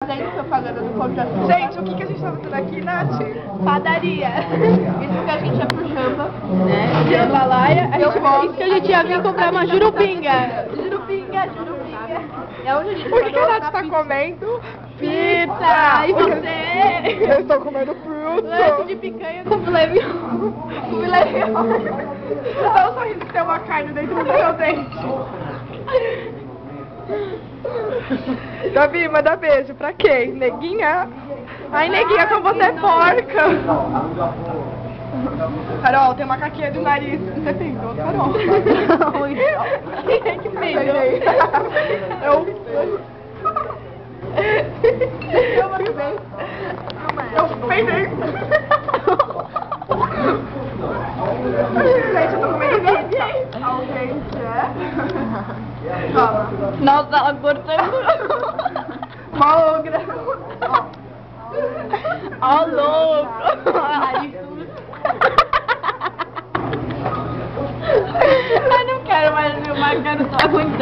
fazendo propaganda do contrato. Gente, o que a gente tá fazendo aqui, Nath? Padaria. Isso que a gente é pro Jamba, né? Jambalaya. Isso que a gente ia vir comprar uma jurupinga. Jurupinga. É onde a gente O que a Nath tá comendo? Pizza! E você? Eu estou comendo fruto. Lanche de picanha com filé mignon. Com filé mignon. Olha o sorriso que tem uma carne dentro do meu dente. Davi, manda beijo pra quem? Neguinha? Ai, neguinha, como você é porca. Carol, tem uma caquinha de nariz. Você pintou, Carol? Que filho? Eu peidei. Gente, eu tô comendo pizza. Alguém quer? Toma. Nossa, ela cortando. Uma ogra. Ó, louco. Eu não quero mais filmar, que eu não tô aguentando.